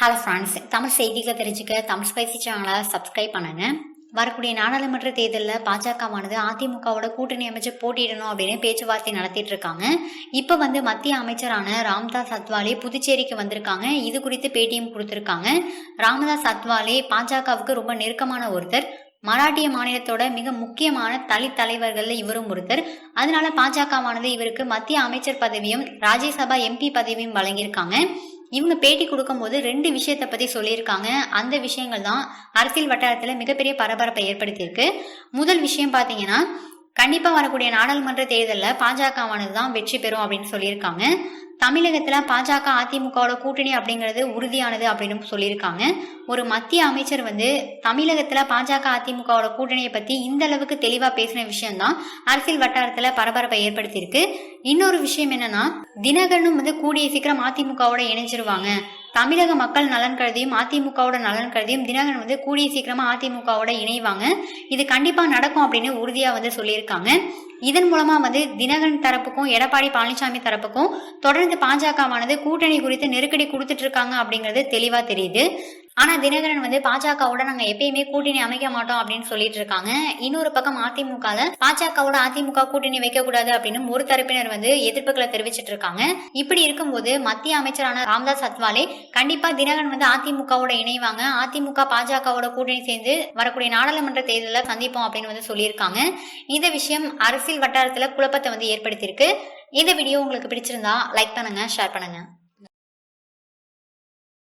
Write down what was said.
Hello friends, Tamil செய்திகளை தெரிஞ்சுக்க Tamil spicy சேனலை சப்ஸ்கிரைப் பண்ணுங்க. வரக்கூடிய நாடாளுமன்ற தேர்தலில் பாஜகவானது அதிமுகவோட கூட்டணி அமைச்சு போட்டியிடணும் அப்படின்னு பேச்சுவார்த்தை நடத்திட்டு இருக்காங்க. இப்போ மத்திய அமைச்சரான ராமதாஸ் அத்வாலே புதுச்சேரிக்கு வந்திருக்காங்க. இது குறித்து பேட்டியும் கொடுத்திருக்காங்க. ராமதாஸ் அத்வாலே பாஜகவுக்கு ரொம்ப நெருக்கமான ஒருத்தர். மராட்டிய மாநிலத்தோட மிக முக்கியமான தலித் தலைவர்கள் இவரும் ஒருத்தர். அதனால பாஜகவானது இவருக்கு மத்திய அமைச்சர் பதவியும் ராஜ்யசபா எம்பி பதவியும் வழங்கியிருக்காங்க. இவங்க பேட்டி கொடுக்கும்போது 2 விஷயத்தை பத்தி சொல்லியிருக்காங்க. அந்த விஷயங்கள் தான் அரசியல் வட்டாரத்துல மிகப்பெரிய பரபரப்பை ஏற்படுத்தியிருக்கு. முதல் விஷயம் பாத்தீங்கன்னா, கண்டிப்பா வரக்கூடிய நாடாளுமன்ற தேர்தலில் பாஜகவானது தான் வெற்றி பெறும் அப்படின்னு சொல்லியிருக்காங்க. தமிழகத்துல பாஜக அதிமுகவோட கூட்டணி அப்படிங்கிறது உறுதியானது அப்படின்னு சொல்லியிருக்காங்க. ஒரு மத்திய அமைச்சர் தமிழகத்துல பாஜக அதிமுகவோட கூட்டணியை பத்தி இந்த அளவுக்கு தெளிவா பேசின விஷயம் தான் அரசியல் வட்டாரத்துல பரபரப்பை ஏற்படுத்தியிருக்கு. இன்னொரு விஷயம் என்னன்னா, தினகரனும் கூடிய சீக்கிரம் அதிமுகவோட இணைஞ்சிருவாங்க. தமிழக மக்கள் நலன் கருதியும் அதிமுகவோட நலன் கருதியும் தினகரன் கூடிய சீக்கிரமா அதிமுகவோட இணைவாங்க. இது கண்டிப்பா நடக்கும் அப்படின்னு உறுதியா சொல்லியிருக்காங்க. இதன் மூலமா தினகரன் தரப்புக்கும் எடப்பாடி பழனிசாமி தரப்புக்கும் தொடர்ந்து பாஜகவானது கூட்டணி குறித்து நெருக்கடி கொடுத்துட்டு இருக்காங்க அப்படிங்கிறது தெளிவா தெரியுது. ஆனா தினகரன் பாஜகவோட நாங்க எப்பயுமே கூட்டணி அமைக்க மாட்டோம் அப்படின்னு சொல்லிட்டு இருக்காங்க. இன்னொரு பக்கம் அதிமுகல பாஜகவோட அதிமுக கூட்டணி வைக்க கூடாது அப்படின்னு ஒரு தரப்பினர் எதிர்ப்புகளை தெரிவிச்சிட்டு இருக்காங்க. இப்படி இருக்கும்போது மத்திய அமைச்சரான ராமதாஸ் அத்வாலே கண்டிப்பா தினகரன் அதிமுகவோட இணைவாங்க. அதிமுக பாஜகவோட கூட்டணி சேர்ந்து வரக்கூடிய நாடாளுமன்ற தேர்தலில் சந்திப்போம் அப்படின்னு சொல்லியிருக்காங்க. இந்த விஷயம் அரசியல் வட்டாரத்துல குழப்பத்தை ஏற்படுத்தியிருக்கு. இந்த வீடியோ உங்களுக்கு பிடிச்சிருந்தா லைக் பண்ணுங்க, ஷேர் பண்ணுங்க.